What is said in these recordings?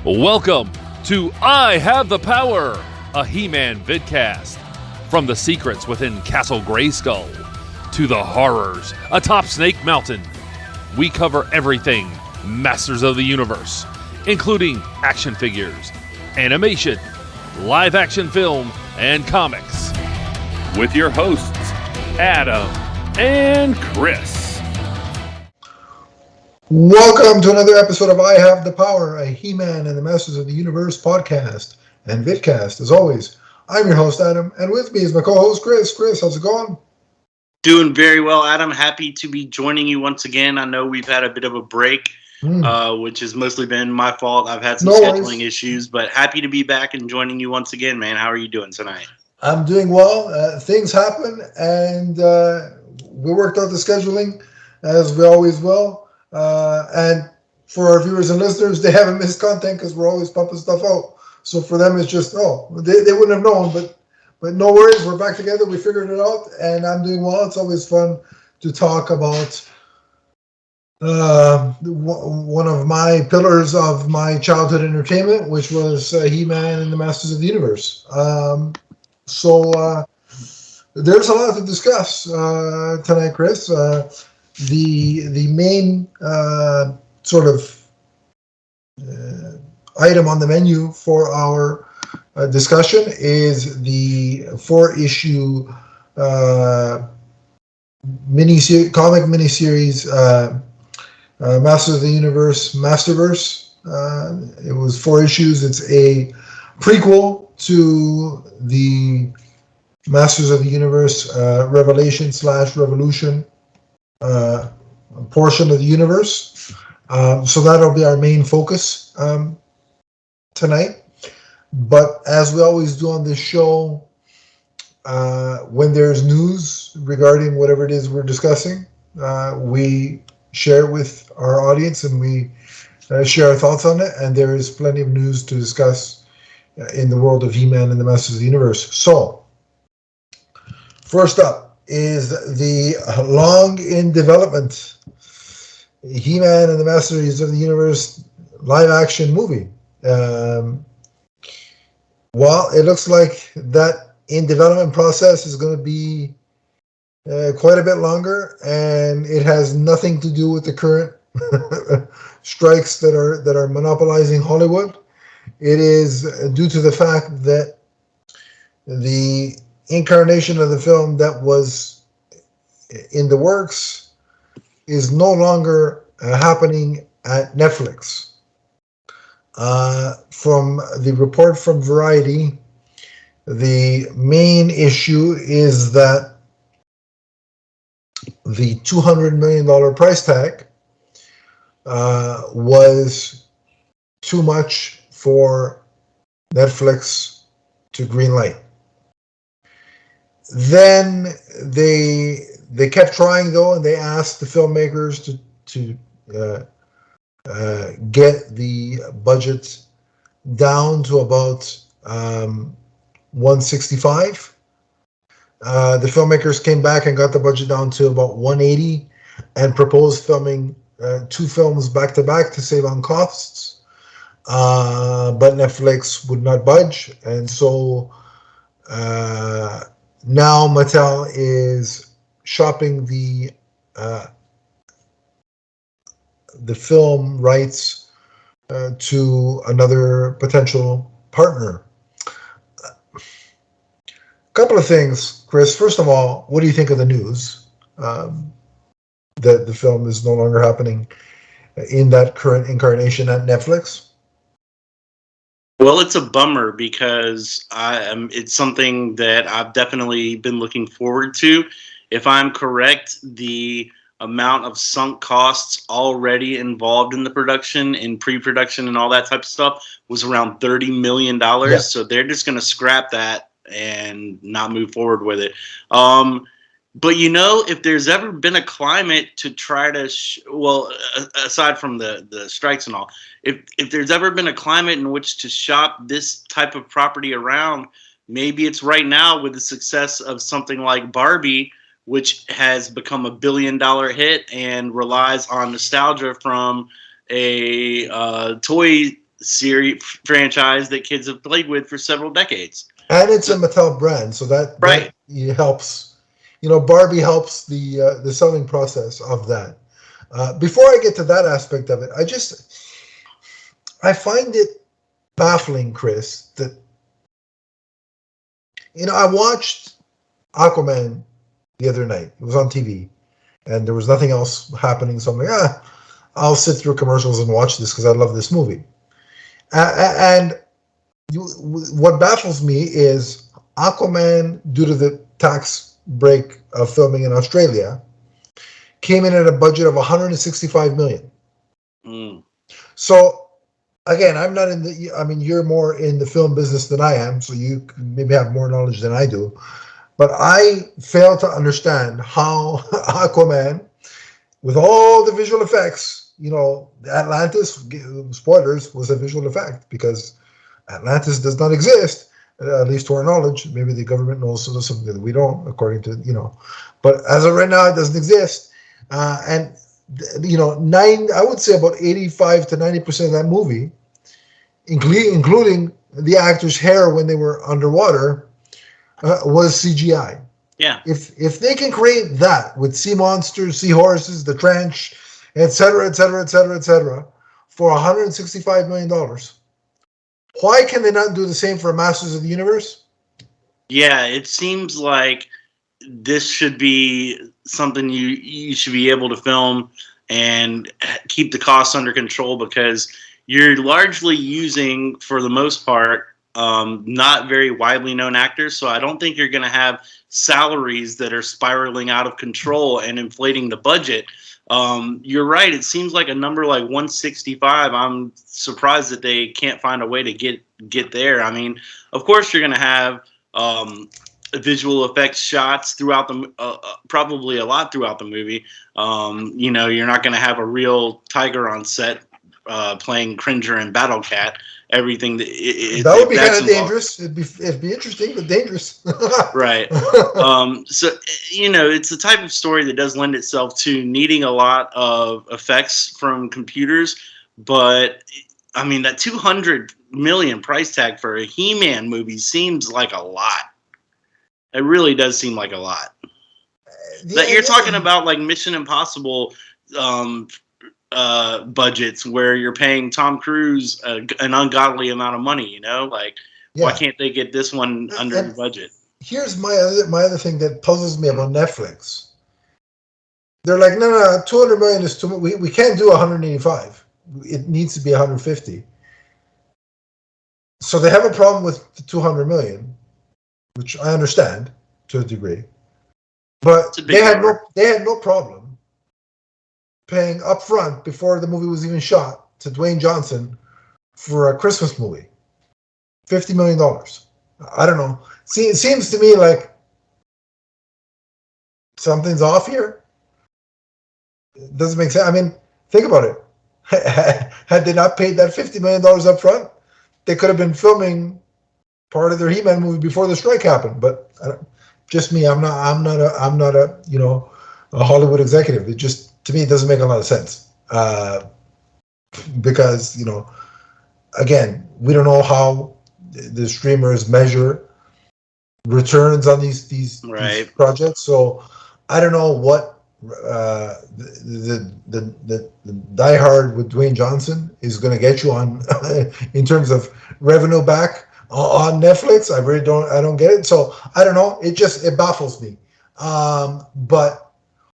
Welcome to I Have the Power, a He-Man vidcast. From the secrets within Castle Grayskull to the horrors atop Snake Mountain, we cover everything Masters of the Universe, including action figures, animation, live-action film, and comics. With your hosts, Adam and Chris. Welcome to another episode of I Have the Power, a He-Man and the Masters of the Universe podcast and vidcast. As always, I'm your host, Adam, and with me is my co-host, Chris. Chris, how's it going? Doing very well, Adam. Happy to be joining you once again. I know we've had a bit of a break, which has mostly been my fault. I've had some scheduling issues, but happy to be back and joining you once again, man. How are you doing tonight? I'm doing well. Things happen, and we worked out the scheduling, as we always will. And for our viewers and listeners, they haven't missed content because we're always pumping stuff out. So for them, it's just, they wouldn't have known, but no worries. We're back together. We figured it out, and I'm doing well. It's always fun to talk about one of my pillars of my childhood entertainment, which was He-Man and the Masters of the Universe. So there's a lot to discuss tonight, Chris. The main sort of item on the menu for our discussion is the 4-issue comic miniseries Masters of the Universe Masterverse. It was 4 issues. It's a prequel to the Masters of the Universe Revelation/Revolution portion of the universe. So that'll be our main focus tonight. But as we always do on this show, when there's news regarding whatever it is we're discussing, we share it with our audience and we share our thoughts on it. And there is plenty of news to discuss in the world of He-Man and the Masters of the Universe. So, first up is the long in development He-Man and the Masters of the Universe live action movie. Well, it looks like that in development process is going to be quite a bit longer, and it has nothing to do with the current strikes that are monopolizing Hollywood. It is due to the fact that the incarnation of the film that was in the works is no longer happening at Netflix. From the report from Variety, the main issue is that the $200 million price tag was too much for Netflix to greenlight. Then they kept trying though, and they asked the filmmakers to get the budget down to about 165. The filmmakers came back and got the budget down to about 180, and proposed filming 2 films back to back to save on costs. But Netflix would not budge, and so now Mattel is shopping the film rights to another potential partner. A couple of things, Chris. First of all, what do you think of the news that the film is no longer happening in that current incarnation at Netflix? Well, it's a bummer because it's something that I've definitely been looking forward to. If I'm correct, the amount of sunk costs already involved in the production, in pre-production and all that type of stuff was around $30 million. Yeah. So they're just going to scrap that and not move forward with it. But, if there's ever been a climate to try to, aside from the strikes and all, if there's ever been a climate in which to shop this type of property around, maybe it's right now with the success of something like Barbie, which has become a $1 billion hit and relies on nostalgia from a toy series franchise that kids have played with for several decades. And it's a Mattel brand, so that helps. Barbie helps the selling process of that. Before I get to that aspect of it, I find it baffling, Chris, that I watched Aquaman the other night. It was on TV, and there was nothing else happening, so I'm like, I'll sit through commercials and watch this because I love this movie. What baffles me is Aquaman, due to the tax break of filming in Australia, came in at a budget of $165 million. So, again, I'm not in the. I mean, you're more in the film business than I am, so you maybe have more knowledge than I do. But I fail to understand how Aquaman, with all the visual effects, Atlantis, spoilers, was a visual effect because Atlantis does not exist, at least to our knowledge. Maybe the government knows something that we don't, according to, But as of right now, it doesn't exist. I would say about 85 to 90% of that movie, including the actors' hair when they were underwater, was CGI. Yeah. If they can create that with sea monsters, seahorses, the trench, etc., for $165 million, why can they not do the same for Masters of the Universe? Yeah, it seems like this should be something you should be able to film and keep the costs under control, because you're largely using, for the most part, not very widely known actors. So I don't think you're going to have salaries that are spiraling out of control and inflating the budget. You're right. It seems like a number like 165. I'm surprised that they can't find a way to get there. I mean, of course you're going to have visual effects shots throughout the probably a lot throughout the movie. You're not going to have a real tiger on set playing Cringer and Battle Cat. Everything that would be kind of dangerous. It'd be interesting, but dangerous. Right. So it's the type of story that does lend itself to needing a lot of effects from computers. But I mean, that $200 million price tag for a He-Man movie seems like a lot. It really does seem like a lot. That you're talking about like Mission Impossible budgets where you're paying Tom Cruise an ungodly amount of money, why can't they get this one under the budget? Here's my other thing that puzzles me about Netflix. They're like, no, 200 million is too much. We can't do 185. It needs to be 150. So they have a problem with the 200 million, which I understand to a degree. But they had no problem paying upfront before the movie was even shot to Dwayne Johnson for a Christmas movie. $50 million. I don't know. See, it seems to me like something's off here. It doesn't make sense. I mean, think about it. Had they not paid that $50 million up front, they could have been filming part of their He-Man movie before the strike happened. But just me, I'm not a Hollywood executive. It just, to me, it doesn't make a lot of sense. Because, again, we don't know how the streamers measure returns on these projects. So I don't know what the diehard with Dwayne Johnson is going to get you on in terms of revenue back on Netflix. I don't get it. So I don't know. It baffles me. But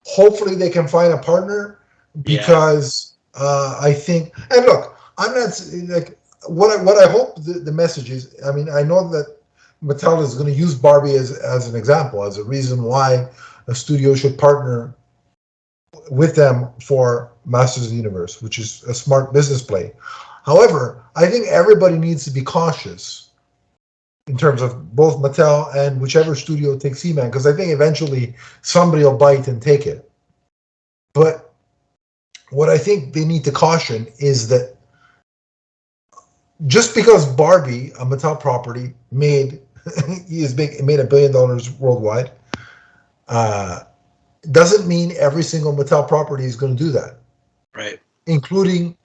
hopefully they can find a partner, because I think, and look, I'm not like what I hope the message is. I mean, I know that Mattel is going to use Barbie as an example, as a reason why a studio should partner with them for Masters of the Universe, which is a smart business play. However, I think everybody needs to be cautious in terms of both Mattel and whichever studio takes He-Man, because I think eventually somebody will bite and take it. But what I think they need to caution is that just because Barbie, a Mattel property, made $1 billion worldwide, doesn't mean every single Mattel property is going to do that. Right. Including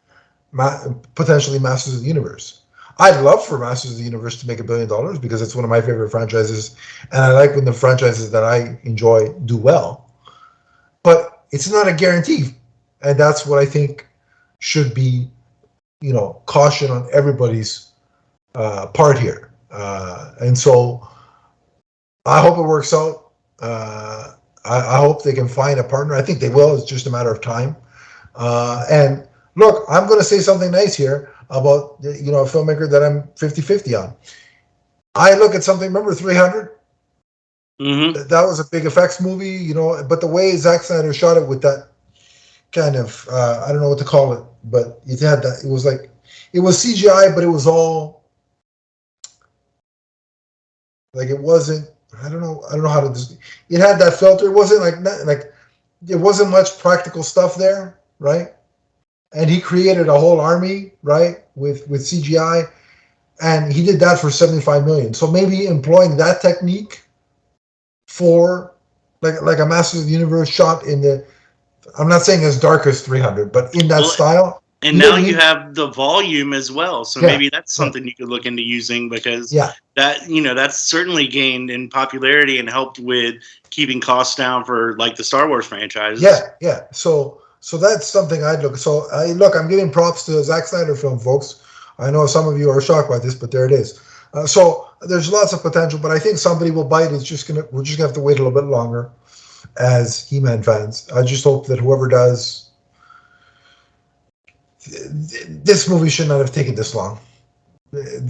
potentially Masters of the Universe. I'd love for Masters of the Universe to make $1 billion because it's one of my favorite franchises, and I like when the franchises that I enjoy do well. But it's not a guarantee, and that's what I think should be, caution on everybody's part here. And so I hope it works out. I hope they can find a partner. I think they will. It's just a matter of time. And look, I'm going to say something nice here about a filmmaker that I'm 50-50 on. I look at something. Remember 300? Mm-hmm. That was a big effects movie, but the way Zack Snyder shot it with that kind of I don't know what to call it, but it had that. It was like it was CGI, but it was all like it wasn't. I don't know how to. It had that filter. It wasn't like there wasn't much practical stuff there, right? And he created a whole army, right, with CGI, and he did that for 75 million. So maybe employing that technique for like a Masters of the Universe shot in the. I'm not saying as dark as 300, but in that style. And now you have the volume as well, so maybe that's something you could look into using because that's certainly gained in popularity and helped with keeping costs down for like the Star Wars franchise. Yeah. So that's something I'd look. So I'm giving props to Zack Snyder film, folks. I know some of you are shocked by this, but there it is. So there's lots of potential, but I think somebody will bite. We're just gonna have to wait a little bit longer as He-Man fans. I just hope that whoever does. This movie should not have taken this long. It's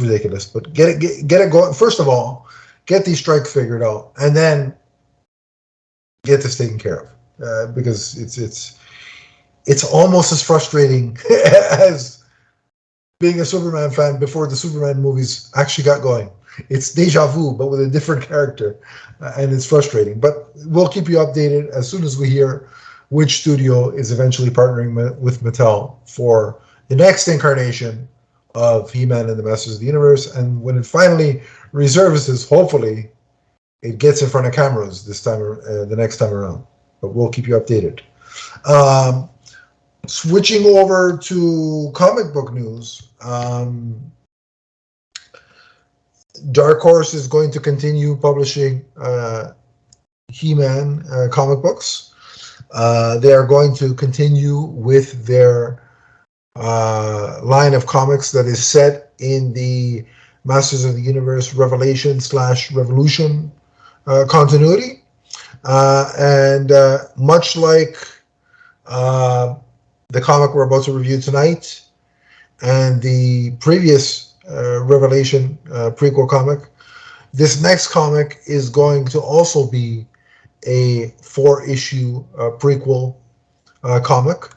ridiculous. But get it going. First of all, get these strikes figured out, and then get this taken care of. Because it's almost as frustrating as being a Superman fan before the Superman movies actually got going. It's deja vu, but with a different character, and it's frustrating. But we'll keep you updated as soon as we hear which studio is eventually partnering with Mattel for the next incarnation of He-Man and the Masters of the Universe. And when it finally resurfaces, hopefully it gets in front of cameras this time, the next time around. But we'll keep you updated. Switching over to comic book news, Dark Horse is going to continue publishing He-Man comic books. They are going to continue with their line of comics that is set in the Masters of the Universe Revelation/Revolution continuity. And much like the comic we're about to review tonight and the previous Revelation prequel comic, this next comic is going to also be a 4-issue prequel comic.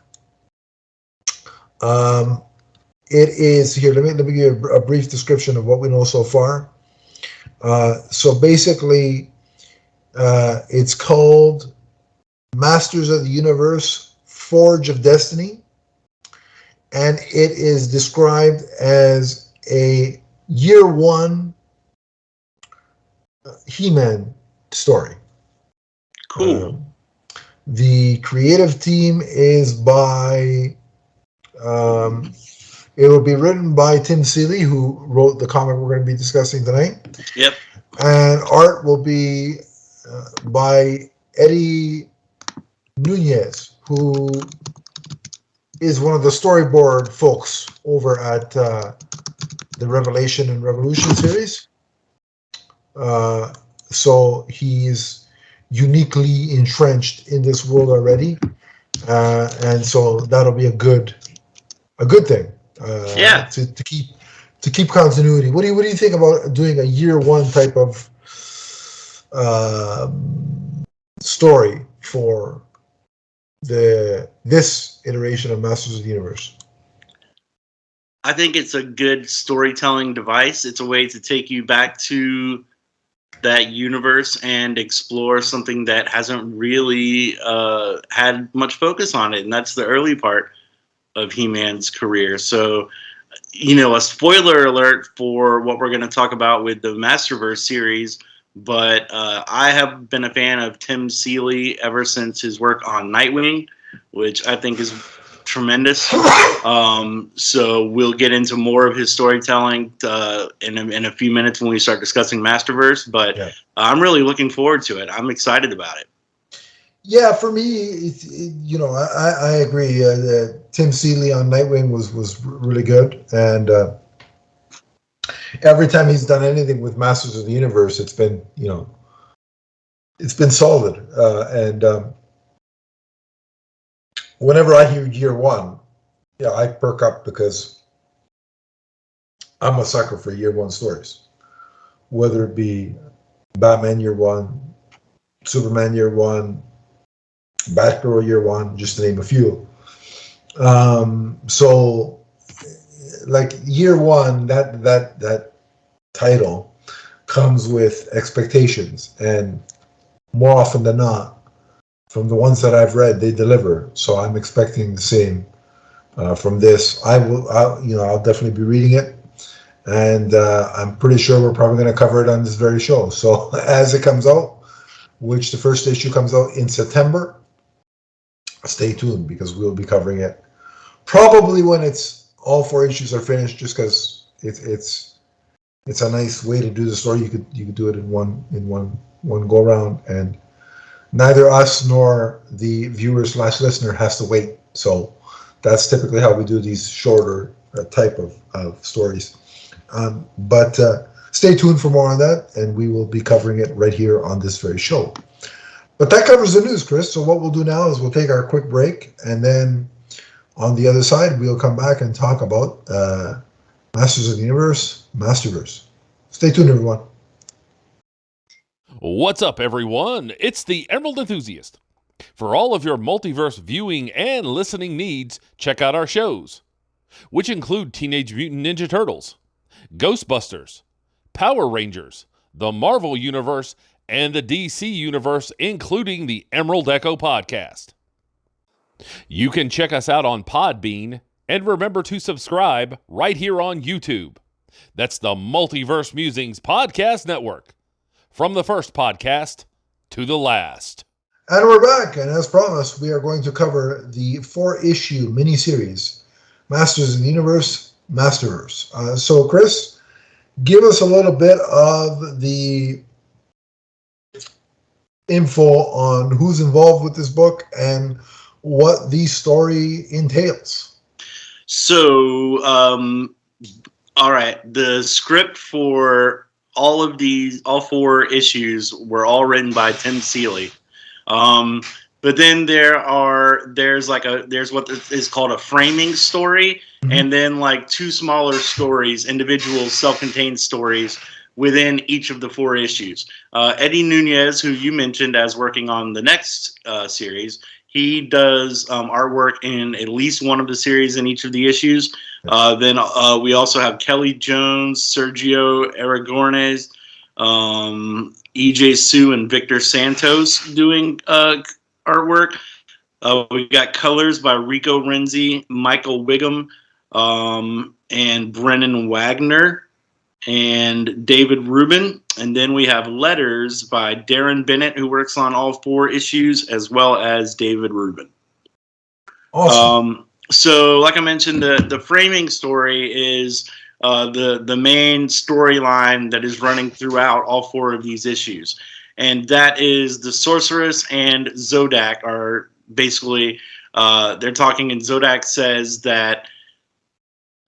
It is here. Let me give you a brief description of what we know so far. So basically, it's called Masters of the Universe: Forge of Destiny, and it is described as a year one He-Man story. Cool. The creative team is by. It will be written by Tim Seeley, who wrote the comic we're going to be discussing tonight. Yep. And art will be by Eddie Nunez, who is one of the storyboard folks over at the Revelation and Revolution series. So he's uniquely entrenched in this world already, and so that'll be a good thing. To keep continuity. What do you think about doing a year one type of story for this iteration of Masters of the Universe? I think it's a good storytelling device. It's a way to take you back to that universe and explore something that hasn't really had much focus on it, and that's the early part of He-Man's career. So, a spoiler alert for what we're going to talk about with the Masterverse series, but I have been a fan of Tim Seeley ever since his work on Nightwing. which I think is tremendous. So we'll get into more of his storytelling in a few minutes when we start discussing Masterverse. But Yeah. I'm really looking forward to it. I'm excited about it. Yeah, for me, I agree. Tim Seeley on Nightwing was really good, and every time he's done anything with Masters of the Universe, it's been solid. And whenever I hear Year One, I perk up because I'm a sucker for Year One stories, whether it be Batman Year One, Superman Year One, Batgirl Year One, just to name a few. So, like Year One, that title comes with expectations, and more often than not, from the ones that I've read, they deliver. So I'm expecting the same from this. I'll definitely be reading it, and I'm pretty sure we're probably going to cover it on this very show. So as it comes out, which the first issue comes out in September, stay tuned because we'll be covering it probably when it's all 4 issues are finished, just because it's a nice way to do the story. You could do it in one go round, and neither us nor the viewer/listener has to wait. So that's typically how we do these shorter type of stories. But stay tuned for more on that, and we will be covering it right here on this very show. But that covers the news, Chris. So what we'll do now is we'll take our quick break, and then on the other side, we'll come back and talk about Masters of the Universe, Masterverse. Stay tuned, everyone. What's up, everyone? It's the Emerald Enthusiast. For all of your multiverse viewing and listening needs, check out our shows, which include Teenage Mutant Ninja Turtles, Ghostbusters, Power Rangers, the Marvel Universe, and the DC Universe, including the Emerald Echo podcast. You can check us out on Podbean, and remember to subscribe right here on YouTube. That's the Multiverse Musings Podcast Network. From the first podcast to the last. And we're back, and as promised, we are going to cover the 4-issue miniseries, Masters of the Universe, Masterverse. So, Chris, give us a little bit of the info on who's involved with this book and what the story entails. So, all right, the script for all 4 issues were all written by Tim Seeley. But then there's what is called a framing story, and then like 2 smaller stories, individual self-contained stories within each of the 4 issues. Eddie Nunez, who you mentioned as working on the next series, he does artwork in at least one of the series in each of the issues. Then we also have Kelly Jones, Sergio Aragones, EJ Sue, and Victor Santos doing artwork. We got colors by Rico Renzi, Michael Wiggum, and Brennan Wagner, and David Rubin. And then we have letters by Darren Bennett, who works on all 4 issues, as well as David Rubin. Awesome. So, like I mentioned, the framing story is the main storyline that is running throughout all 4 of these issues. And that is the Sorceress and Zodak are basically, they're talking, and Zodak says that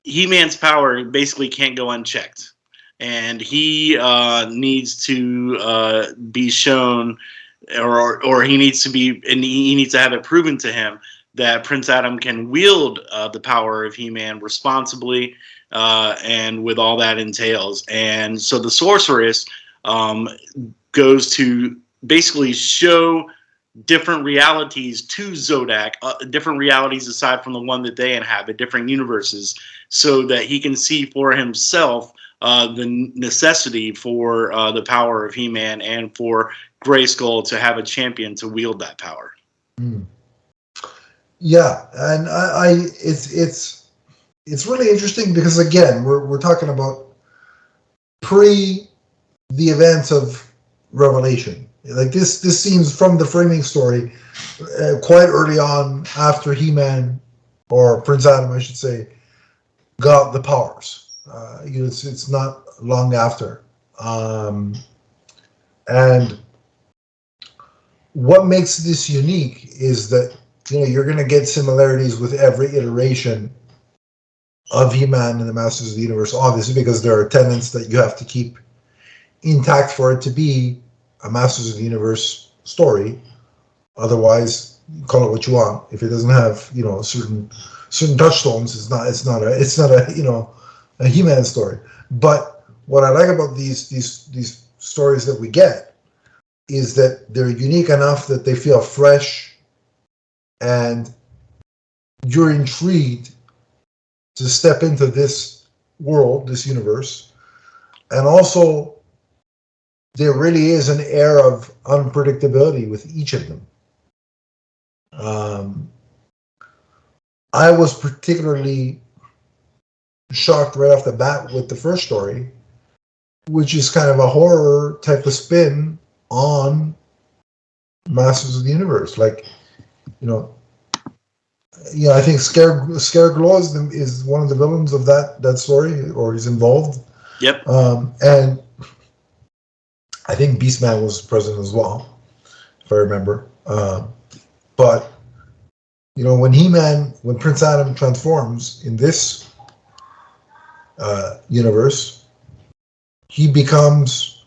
He-Man's power basically can't go unchecked. And he needs to be shown, or he needs to have it proven to him that Prince Adam can wield the power of He-Man responsibly and with all that entails. And so the Sorceress goes to basically show different realities to Zodak, different realities aside from the one that they inhabit, different universes, so that he can see for himself the necessity for the power of He-Man and for Grayskull to have a champion to wield that power. Mm. Yeah, and it's really interesting because, again, we're talking about pre the events of Revelation. Like this seems from the framing story quite early on after He-Man, or Prince Adam, I should say, got the powers. It's not long after. And what makes this unique is that you're going to get similarities with every iteration of He-Man and the Masters of the Universe, obviously, because there are tenets that you have to keep intact for it to be a Masters of the Universe story. Otherwise, call it what you want. If it doesn't have certain touchstones, it's not a He-Man story. But what I like about these stories that we get is that they're unique enough that they feel fresh, and you're intrigued to step into this world, this universe. And also, there really is an air of unpredictability with each of them. I was particularly shocked right off the bat with the first story, which is kind of a horror type of spin on Masters of the Universe. Like, I think Scareglow is one of the villains of that story, or he's involved. Yep. And I think Beastman was present as well, if I remember. But when Prince Adam transforms in this universe, he becomes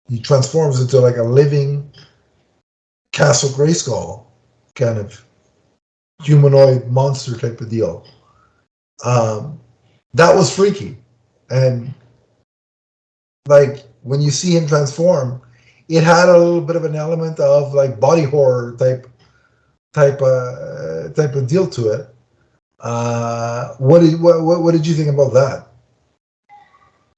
he transforms into like a living Castle Grayskull kind of humanoid monster type of deal. That was freaky. And like when you see him transform, it had a little bit of an element of like body horror type of deal to it. What did you think about that?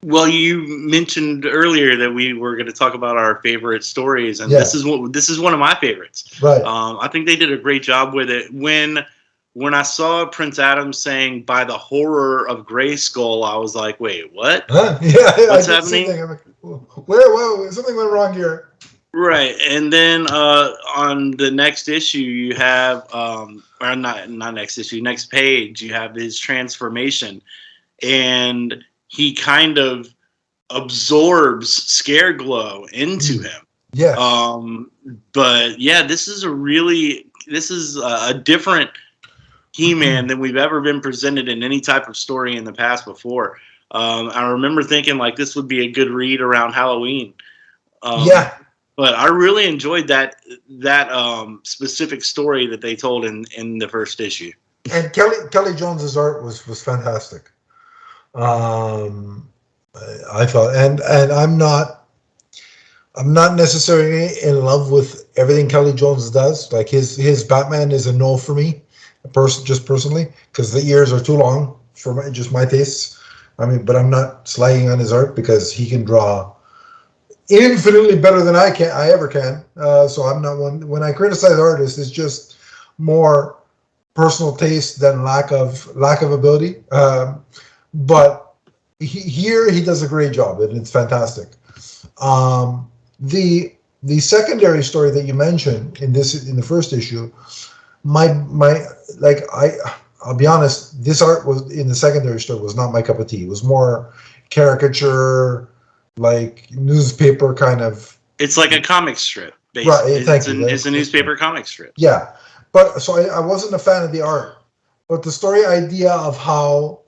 Well, you mentioned earlier that we were going to talk about our favorite stories, and this is one of my favorites. Right. I think they did a great job with it. When I saw Prince Adam saying "by the horror of Grayskull," I was like, "Wait, what? Huh? Yeah, what's happening? Where something went wrong here." Right, and then on the next issue, you have, or not next issue, next page, you have his transformation, and he kind of absorbs Scareglow into him. Yeah. But yeah, this is a different He-Man than we've ever been presented in any type of story in the past before. I remember thinking like this would be a good read around Halloween. But I really enjoyed that specific story that they told in the first issue. And Kelly Jones's art was fantastic. I thought, and I'm not necessarily in love with everything Kelly Jones does. Like his Batman is a no for me, just personally, because the ears are too long for my tastes. I mean, but I'm not slagging on his art because he can draw infinitely better than I ever can. So I'm not one. When I criticize artists, it's just more personal taste than lack of ability. But here he does a great job, and it's fantastic. The secondary story that you mentioned in the first issue, I'll be honest, this art was in the secondary story was not my cup of tea. It was more caricature, like newspaper kind of. It's like a comic strip, basically. Right, it's a newspaper comic strip. Yeah, but so I wasn't a fan of the art, but the story idea of how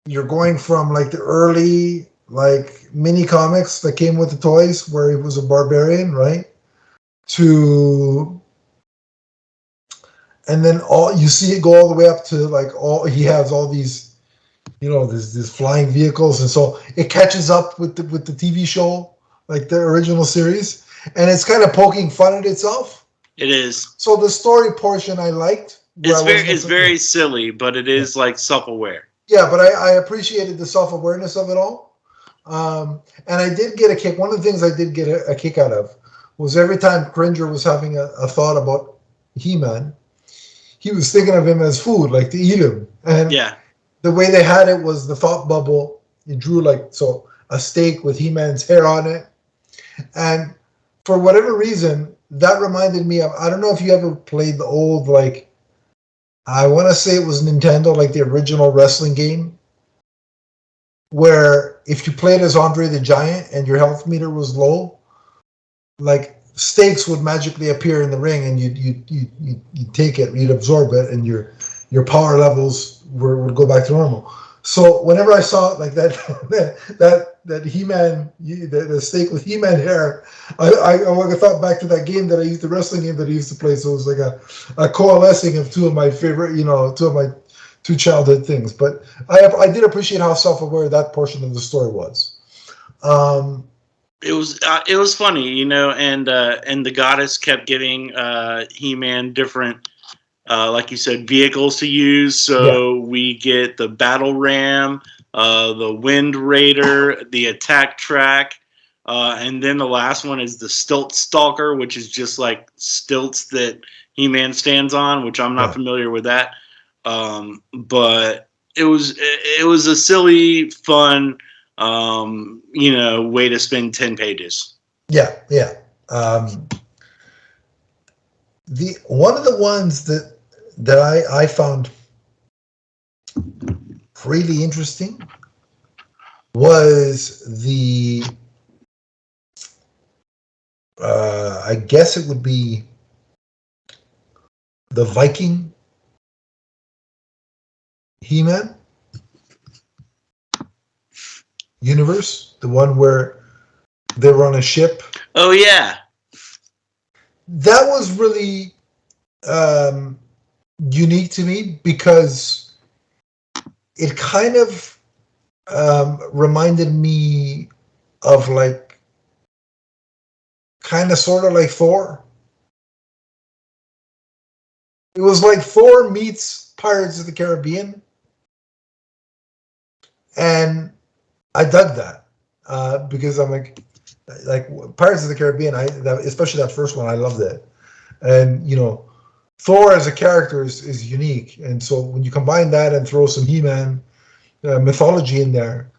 you're going from like the early like mini comics that came with the toys where he was a barbarian, right? And then you see it go all the way up to like he has all these, these flying vehicles, and so it catches up with the TV show, like the original series, and it's kind of poking fun at itself. It is. So the story portion I liked. It's very silly, but it is like self-aware. Yeah, but I appreciated the self-awareness of it all. And I did get a kick. One of the things I did get a kick out of was every time Cringer was having a thought about He-Man, he was thinking of him as food, like to eat him. And the way they had it was the thought bubble. It drew like so. a stake with He-Man's hair on it. And for whatever reason, that reminded me of, I don't know if you ever played the old, like, I want to say it was Nintendo, like the original wrestling game, where if you played as Andre the Giant and your health meter was low, like stakes would magically appear in the ring, and you'd take it, you'd absorb it, and your power levels would go back to normal. So whenever I saw like that that He-Man, the stake with He-Man hair, I thought back to that game that I used, the wrestling game that I used to play. So it was like a coalescing of two of my favorite, two of my two childhood things. But I did appreciate how self-aware that portion of the story was. It was funny, and the goddess kept giving He-Man different, like you said, vehicles to use. So we get the battle ram, the wind raider, the attack track, and then the last one is the stilt stalker, which is just like stilts that He-Man stands on, which I'm not familiar with that. But it was a silly, fun, way to spend 10 pages. Yeah. The one of the ones that I found really interesting was the I guess it would be the Viking He-Man universe, the one where they were on a ship. Oh yeah, that was really unique to me because it kind of reminded me of like kind of sort of like Thor. It was like Thor meets Pirates of the Caribbean, and I dug that because I'm like Pirates of the Caribbean. Especially that first one, I loved it, and Thor as a character is unique, and so when you combine that and throw some He-Man mythology in there,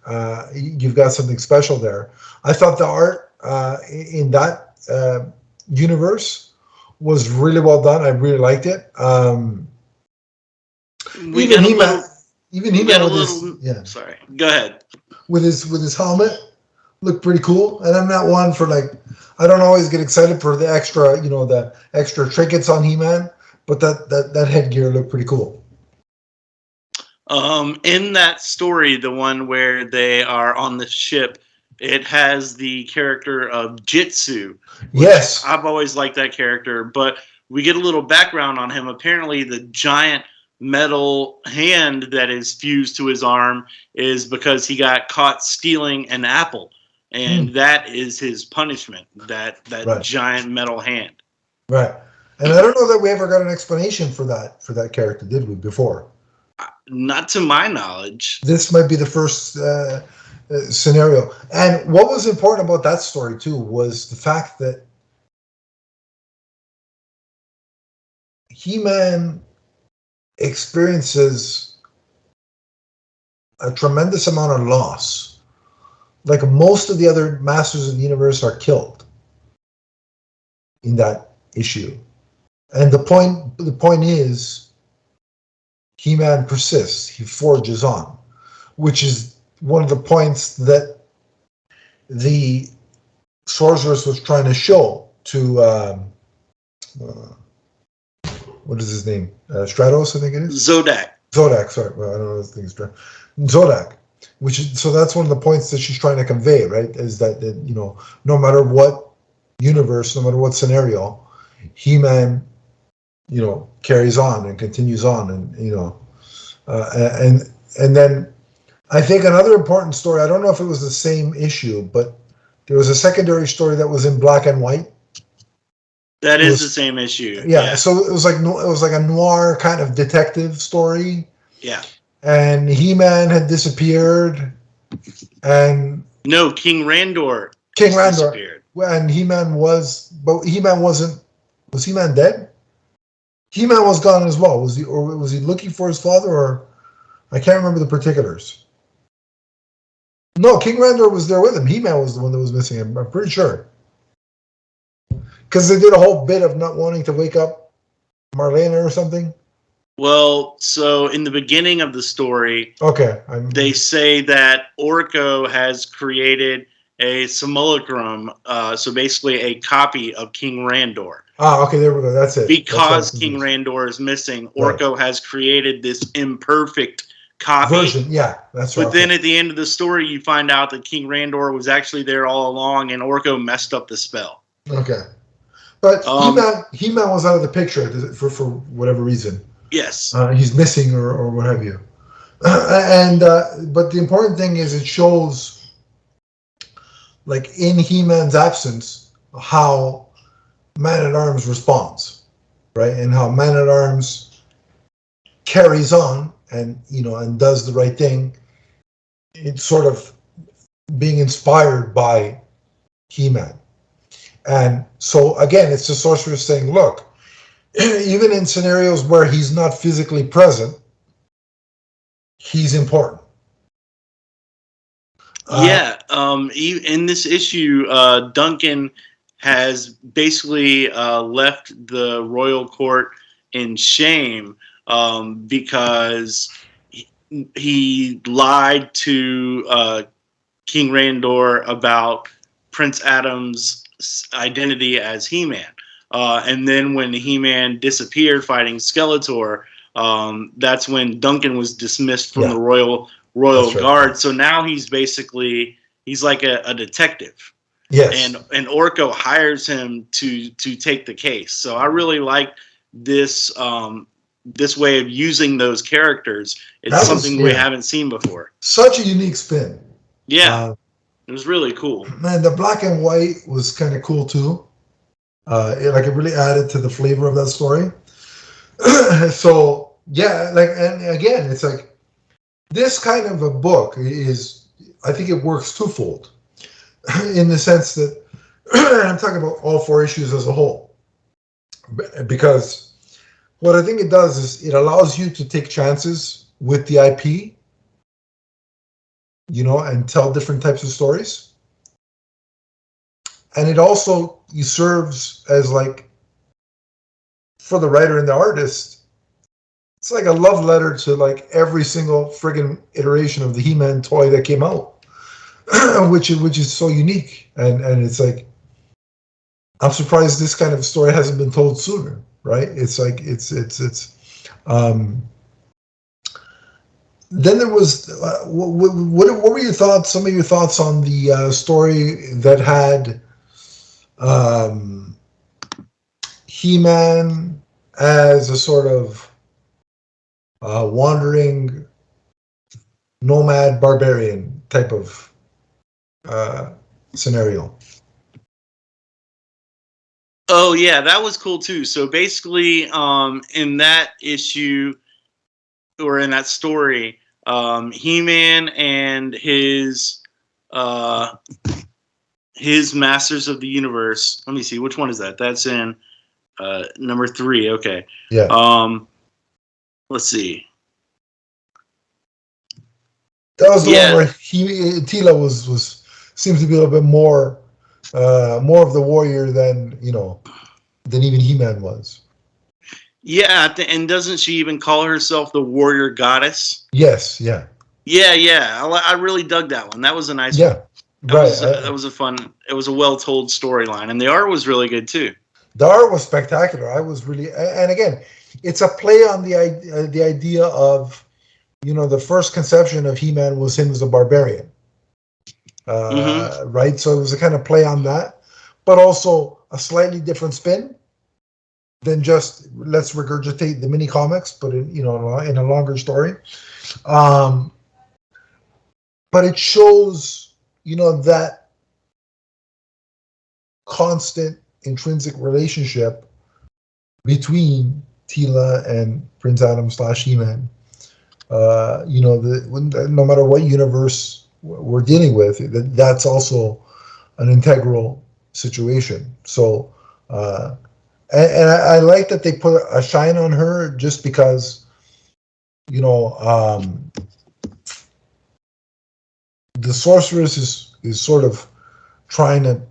you've got something special there. I thought the art in that universe was really well done. I really liked it. Even He-Man with his Sorry, go ahead. With his helmet looked pretty cool. And I'm not one for like, I don't always get excited for the extra, the extra trinkets on He-Man, but that headgear looked pretty cool. In that story, the one where they are on the ship, it has the character of Jitsu. Yes. I've always liked that character, but we get a little background on him. Apparently, the giant metal hand that is fused to his arm is because he got caught stealing an apple, and that is his punishment, that giant metal hand. Right. And I don't know that we ever got an explanation for that character, did we, before? Not to my knowledge. This might be the first scenario. And what was important about that story, too, was the fact that He-Man experiences a tremendous amount of loss. Like most of the other Masters of the Universe are killed in that issue. And the point is, He-Man persists. He forges on, which is one of the points that the sorceress was trying to show to what is his name? Stratos, I think it is. Zodak. Sorry, well, I don't know this thing. Zodak, so that's one of the points that she's trying to convey, right? Is that no matter what universe, no matter what scenario, He-Man, carries on and continues on, and then I think another important story. I don't know if it was the same issue, but there was a secondary story that was in black and white. That is the same issue. Yeah, so it was like a noir kind of detective story. Yeah. And He-Man had disappeared, and no, King Randor disappeared. And He-Man wasn't. Was He-Man dead? He-Man was gone as well. Was he looking for his father, or I can't remember the particulars. No, King Randor was there with him. He-Man was the one that was missing him. I'm pretty sure. Because they did a whole bit of not wanting to wake up Marlena or something. Well, so in the beginning of the story, Okay. they say that Orko has created a simulacrum, so basically a copy of King Randor. Okay, there we go. That's it. Because King Randor is missing, Orko has created this imperfect copy. Version, yeah, that's right. But then at the end of the story, you find out that King Randor was actually there all along, and Orko messed up the spell. Okay. But He-Man was out of the picture for whatever reason. Yes. He's missing or what have you. But the important thing is it shows, like, in He-Man's absence, how Man-at-Arms responds, right? And how Man-at-Arms carries on and does the right thing. It's sort of being inspired by He-Man. And so, again, it's the sorcerer saying, look, even in scenarios where he's not physically present, he's important. In this issue, Duncan has basically left the royal court in shame because he lied to King Randor about Prince Adam's identity as He-Man. And then when He-Man disappeared fighting Skeletor, that's when Duncan was dismissed from the Royal Guard. So now he's like a detective. Yes. And Orko hires him to take the case. So I really like this this way of using those characters. It's something we haven't seen before. Such a unique spin. Yeah. It was really cool. Man, the black and white was kind of cool too. It really added to the flavor of that story. So yeah, and again, it's like this kind of a book is, I think it works twofold, in the sense that I'm talking about all 4 issues as a whole, because what I think it does is it allows you to take chances with the IP, and tell different types of stories. And it also serves as, like, for the writer and the artist, it's like a love letter to, like, every single friggin' iteration of the He-Man toy that came out, which is so unique. And it's like, I'm surprised this kind of story hasn't been told sooner, right? It's like, then there was, what were your thoughts, some of your thoughts on the story that had He-Man as a sort of wandering nomad barbarian type of scenario? Oh yeah, that was cool too. So basically, in that issue or in that story, He-Man and his Masters of the Universe. Let me see, which one is that? That's in number 3. Okay. Yeah. Let's see. That was the one where Tila was seems to be a little bit more of the warrior than even He-Man was. Yeah, and doesn't she even call herself the warrior goddess? Yes. Yeah. Yeah. I really dug that one. That was a nice one. That was a fun. It was a well-told storyline, and the art was really good too. The art was spectacular. I was really, and again, it's a play on the idea of, the first conception of He-Man was him as a barbarian, right? So it was a kind of play on that, but also a slightly different spin than just let's regurgitate the mini comics, but in a longer story. But it shows, that constant intrinsic relationship between Tila and Prince Adam / He-Man. No matter what universe we're dealing with, that's also an integral situation. So, and I like that they put a shine on her just because, the sorceress is sort of trying to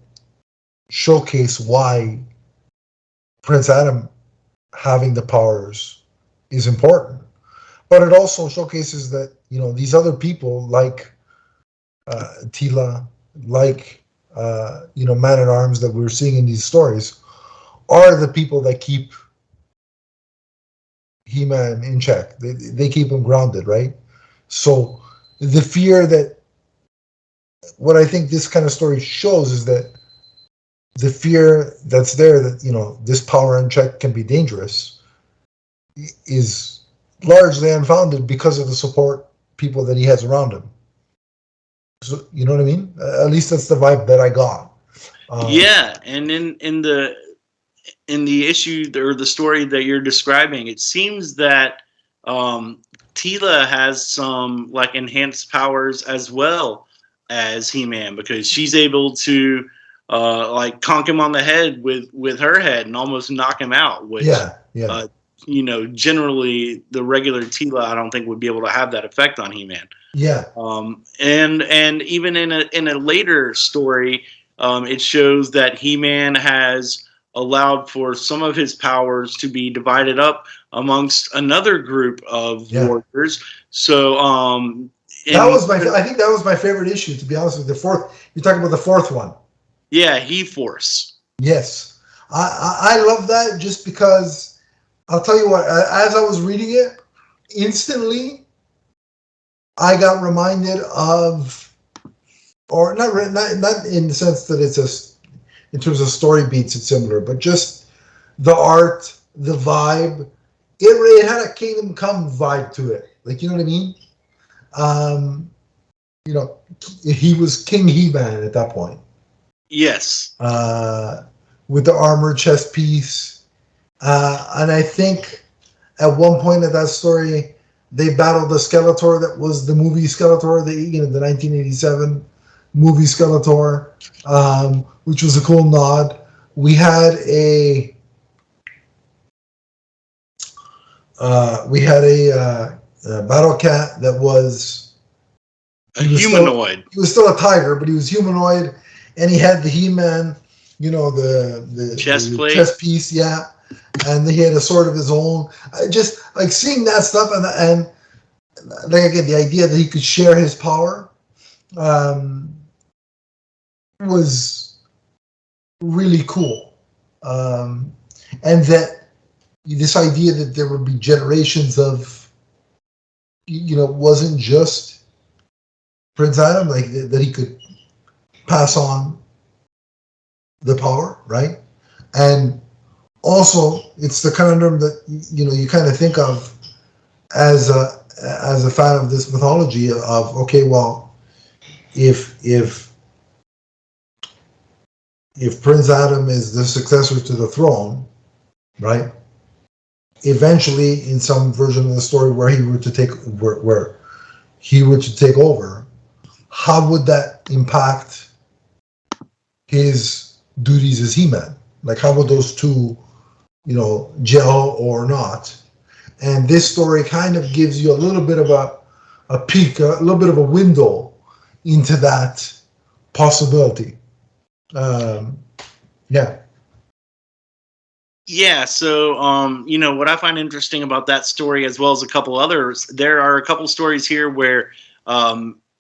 showcase why Prince Adam having the powers is important, but it also showcases that these other people like Tila, like Man at Arms that we're seeing in these stories are the people that keep He-Man in check. They keep him grounded, right? So the fear that what I think this kind of story shows is that the fear that's there that this power unchecked can be dangerous is largely unfounded because of the support people that he has around him. So you know what I mean? At least that's the vibe that I got. Yeah, and in the issue or the story that you're describing, it seems that Tila has some like enhanced powers as well as He-Man, because she's able to like conk him on the head with her head and almost knock him out, which generally the regular Tila I don't think would be able to have that effect on He-Man. Yeah. And even in a later story, it shows that He-Man has allowed for some of his powers to be divided up amongst another group of warriors. So I think that was my favorite issue, to be honest with you. You're talking about the fourth one. Yeah, He-Force. Yes. I love that just because I'll tell you what, as I was reading it, instantly I got reminded of, or not in the sense that it's in terms of story beats, it's similar, but just the art, the vibe. It had a Kingdom Come vibe to it. Like, you know what I mean? He was King He-Man at that point. Yes. With the armored chest piece. And I think at one point of that story, they battled the Skeletor that was the movie Skeletor, the 1987 movie Skeletor, which was a cool nod. We had a Battle Cat that was a humanoid. He was still a tiger, but he was humanoid, and he had the He-Man, the chest piece, yeah, and he had a sword of his own. Just like seeing that stuff, and like again, the idea that he could share his power was really cool, and that this idea that there would be generations of, wasn't just Prince Adam, like that he could pass on the power, right? And also, it's the conundrum that you kind of think of as a fan of this mythology of, okay, well, if Prince Adam is the successor to the throne, right? Eventually, in some version of the story where he were to take over, how would that impact his duties as He-Man? Like, how would those two, gel or not? And this story kind of gives you a little bit of a peek, a little bit of a window into that possibility. Yeah. Yeah, so what I find interesting about that story, as well as a couple others, there are a couple stories here where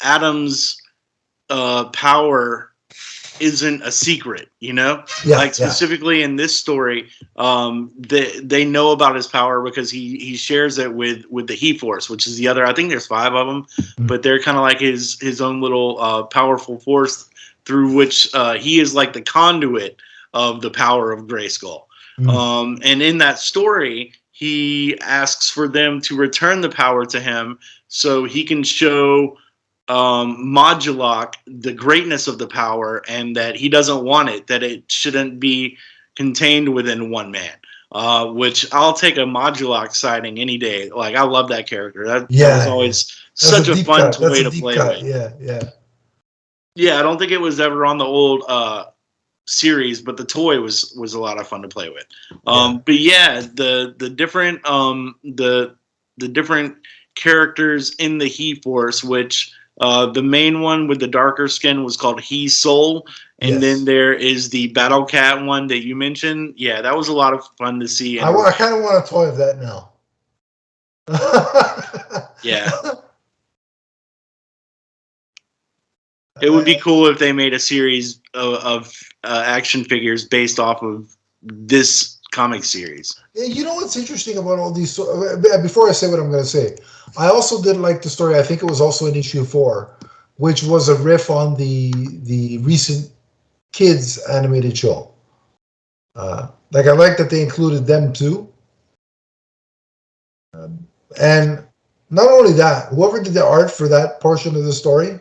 Adam's power isn't a secret, like specifically in this story, they know about his power because he shares it with the He-Force, which is the other. I think there's 5 of them, but they're kind of like his own little powerful force through which he is like the conduit of the power of Grayskull. And in that story, he asks for them to return the power to him so he can show Modulok the greatness of the power, and that he doesn't want it, that it shouldn't be contained within one man. Which I'll take a Modulok sighting any day. Like, I love that character. That was always such a fun way to play with. Yeah, I don't think it was ever on the old series, but the toy was a lot of fun to play with. But yeah, the different the different characters in the He-Force, which The main one with the darker skin was called He Soul. And then there is the Battle Cat one that you mentioned. Yeah, that was a lot of fun to see. I kind of want a toy of that now. Yeah. It would be cool if they made a series of action figures based off of this comic series. You know what's interesting about all these? Before I say what I'm going to say, I also did like the story. I think it was also in issue 4, which was a riff on the recent kids animated show. Like I like that they included them too. And not only that, whoever did the art for that portion of the story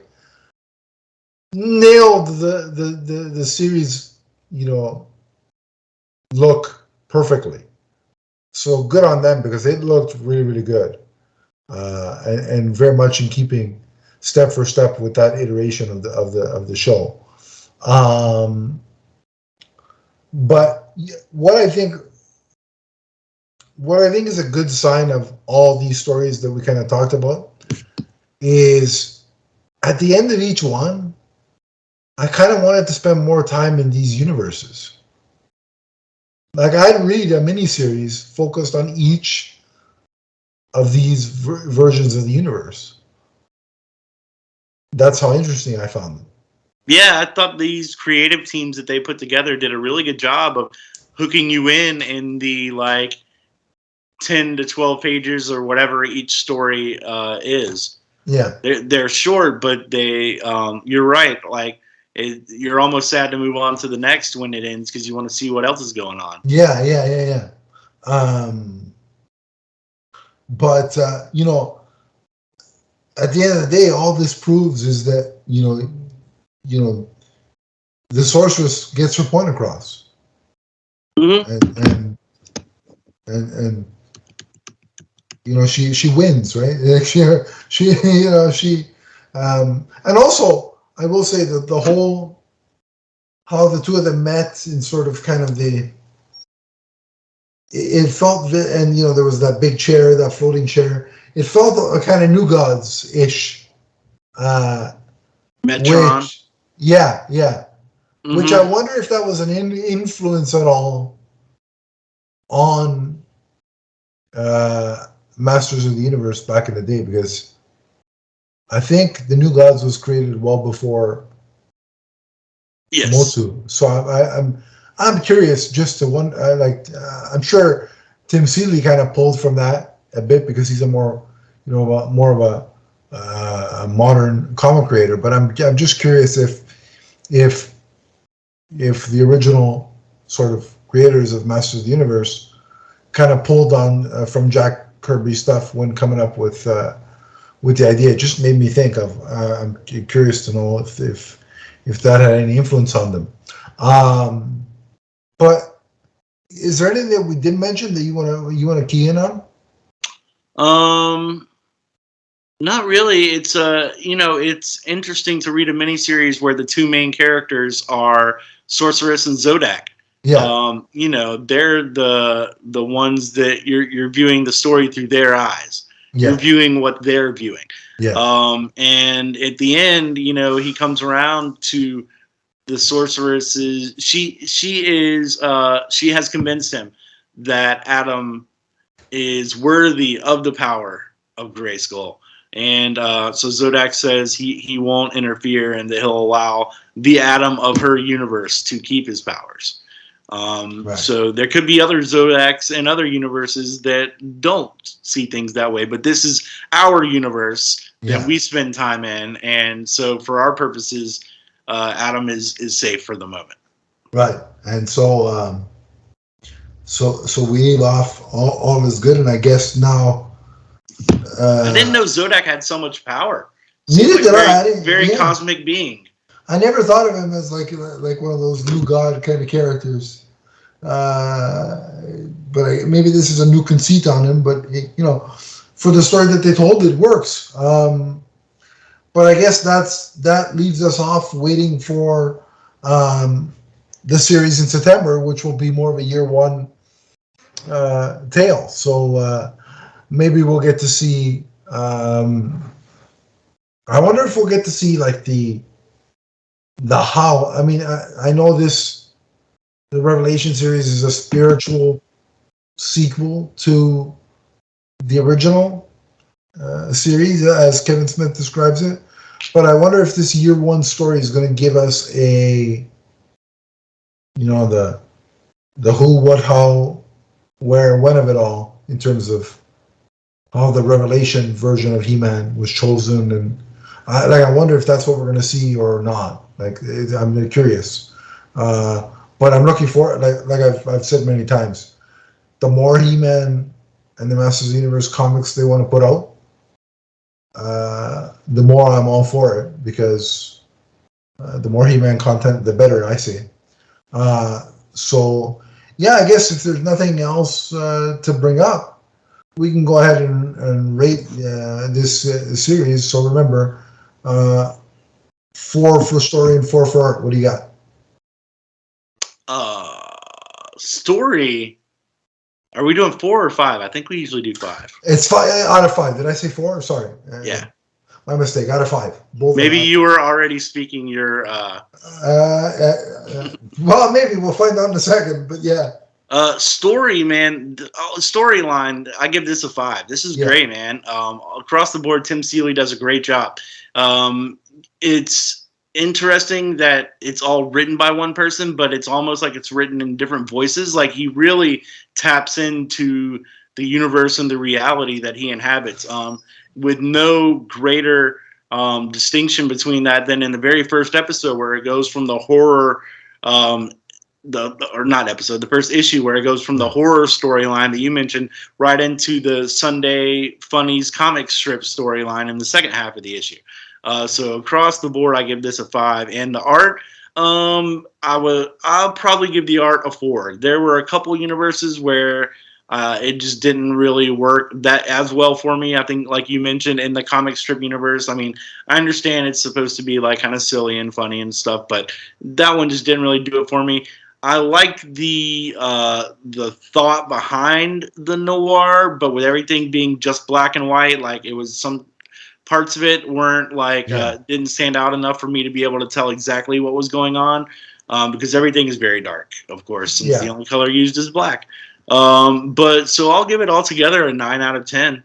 nailed the series, look perfectly. So good on them, because it looked really, really good, and very much in keeping step for step with that iteration of the show. But what I think is a good sign of all these stories that we kind of talked about is at the end of each one, I kind of wanted to spend more time in these universes. Like I'd read a miniseries focused on each of these versions of the universe. That's how interesting I found them. Yeah, I thought these creative teams that they put together did a really good job of hooking you in the 10 to 12 pages or whatever each story is. Yeah, they're short, but they you're right. You're almost sad to move on to the next when it ends because you want to see what else is going on. Yeah. But at the end of the day, all this proves is that the sorceress gets her point across, and she wins, right? And also I will say that the whole how the two of them met in sort of kind of it felt, and there was that big chair, that floating chair. It felt a kind of New Gods-ish. Metron. Which I wonder if that was an influence at all on Masters of the Universe back in the day, because I think the New Gods was created well before Motu. So I'm curious just to wonder. I'm sure Tim Seeley kind of pulled from that a bit because he's a more of a modern comic creator. But I'm just curious if the original sort of creators of Masters of the Universe kind of pulled on from Jack Kirby's stuff when coming up with the idea. It just made me think of. I'm curious to know if that had any influence on them. But is there anything that we didn't mention that you want to key in on? Not really. It's it's interesting to read a miniseries where the two main characters are Sorceress and Zodak. Yeah. They're the ones that you're viewing the story through their eyes. Yeah. You're viewing what they're viewing. Yeah. And at the end, he comes around to the sorceress. She has convinced him that Adam is worthy of the power of Grayskull. And so Zodak says he won't interfere and that he'll allow the Adam of her universe to keep his powers. Right. So there could be other Zodaks in other universes that don't see things that way. But this is our universe that we spend time in. And so for our purposes, Adam is safe for the moment. Right. And so so we leave off all is good. And I guess now... I didn't know Zodak had so much pour. Neither did I. Very cosmic being. I never thought of him as like one of those new god kind of characters. But maybe this is a new conceit on him. But for the story that they told, it works. But I guess that leaves us off waiting for the series in September, which will be more of a year one tale. So maybe we'll get to see I wonder if we'll get to see like the how. I mean, I know the Revelation series is a spiritual sequel to the original series, as Kevin Smith describes it. But I wonder if this year one story is going to give us the who, what, how, where, when of it all, in terms of how the Revelation version of He-Man was chosen, and I wonder if that's what we're going to see or not. Like, I'm curious, but I'm looking for, like I've said many times, the more He-Man and the Masters of the Universe comics they want to put out, the more I'm all for it, because the more He-Man content, the better, I say. So, yeah, I guess if there's nothing else to bring up, we can go ahead and rate this series. So remember, 4 for story and 4 for art. What do you got? Story. Are we doing 4 or 5? I think we usually do 5. It's 5 out of 5. Did I say 4? Sorry. Yeah. My mistake. Out of 5. Both. Maybe you were already speaking your. Well, maybe we'll find out in a second. But yeah. Story, man. Storyline. I give this a 5. This is great, man. Across the board, Tim Seeley does a great job. It's interesting that it's all written by one person, but it's almost like it's written in different voices. Like, he really taps into the universe and the reality that he inhabits, with no greater distinction between that than in the very first episode, where it goes from the horror, the first issue, where it goes from the horror storyline that you mentioned right into the Sunday Funnies comic strip storyline in the second half of the issue. So across the board, I give this a 5. And the art, I'll probably give the art a 4. There were a couple universes where it just didn't really work that as well for me. I think, like you mentioned, in the comic strip universe, I mean, I understand it's supposed to be like kind of silly and funny and stuff, but that one just didn't really do it for me. I liked the thought behind the noir, but with everything being just black and white, like, it was some parts of it weren't like didn't stand out enough for me to be able to tell exactly what was going on, because everything is very dark, of course, since the only color used is black. But so I'll give it all together a 9 out of 10.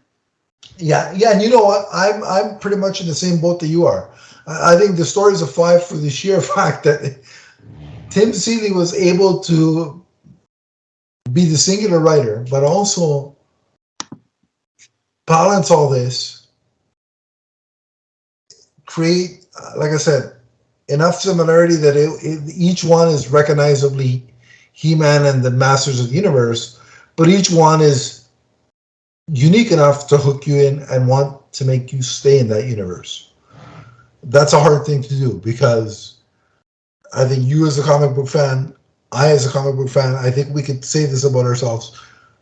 Yeah, and you know what? I'm pretty much in the same boat that you are. I think the story is a 5 for the sheer fact that Tim Seeley was able to be the singular writer, but also balance all this, create, like I said, enough similarity that each one is recognizably He-Man and the Masters of the Universe, but each one is unique enough to hook you in and want to make you stay in that universe. That's a hard thing to do, because I think you as a comic book fan, I as a comic book fan, I think we could say this about ourselves.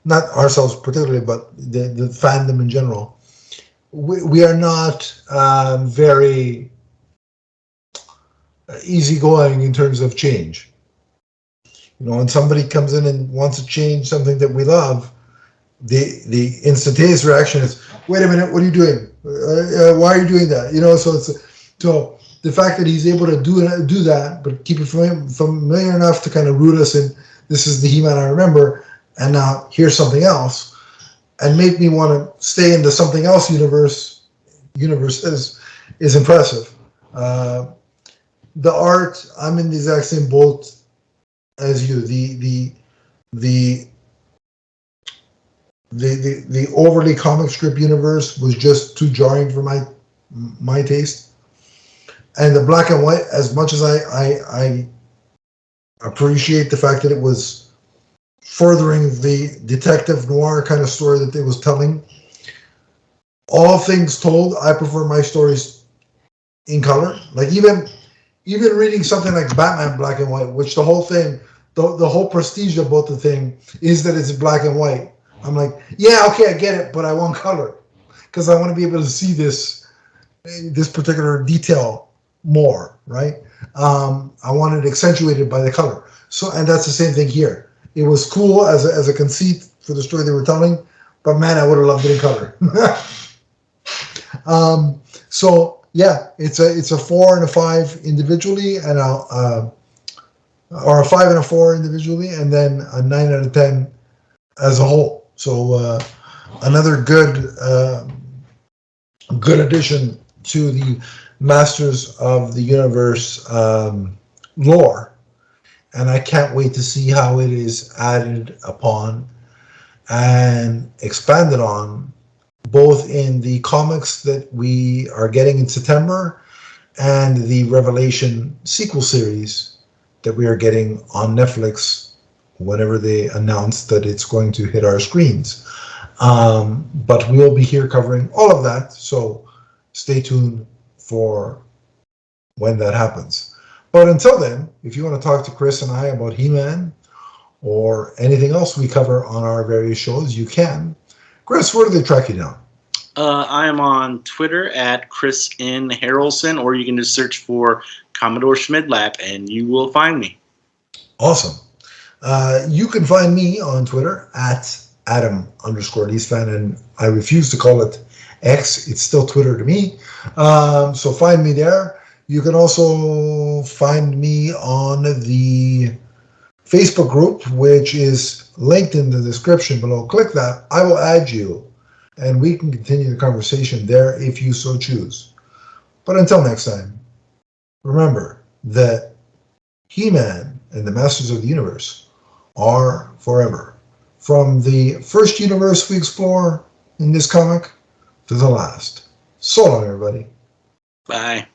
Not ourselves particularly, but the fandom in general. We are not very easygoing in terms of change. You know, when somebody comes in and wants to change something that we love, the instantaneous reaction is, "Wait a minute, what are you doing? Why are you doing that?" You know, so the fact that he's able to do that, but keep it familiar enough to kind of root us in, this is the He-Man I remember, and now here's something else, and make me want to stay in the something else universe is impressive. The art, I'm in the exact same boat as you. The overly comic strip universe was just too jarring for my taste. And the black and white, as much as I appreciate the fact that it was furthering the detective noir kind of story that it was telling, all things told, I prefer my stories in color. Like, even reading something like Batman black and white, which the whole thing, the whole prestige about the thing is that it's black and white. I'm like, yeah, okay, I get it, but I want color, because I want to be able to see this particular detail more, right? I want it accentuated by the color. So, and that's the same thing here. It was cool as a conceit for the story they were telling, but man, I would have loved it in color. So yeah, it's a 4 and a 5 individually, and or a 5 and a 4 individually, and then a 9 out of 10 as a whole. So another good addition to the Masters of the Universe lore, and I can't wait to see how it is added upon and expanded on, both in the comics that we are getting in September and the Revelation sequel series that we are getting on Netflix whenever they announce that it's going to hit our screens. But we'll be here covering all of that, so stay tuned for when that happens. But until then, if you want to talk to Chris and I about He-Man or anything else we cover on our various shows, you can. Chris, where do they track you down? I am on Twitter at Chris N. Harrelson, or you can just search for Commodore Schmidlap and you will find me. Awesome. You can find me on Twitter at Adam_Leesfan, and I refuse to call it X. It's still Twitter to me. So find me there. You can also find me on the Facebook group, which is linked in the description below. Click that. I will add you, and we can continue the conversation there if you so choose. But until next time, remember that He-Man and the Masters of the Universe are forever. From the first universe we explore in this comic to the last. So long, everybody. Bye.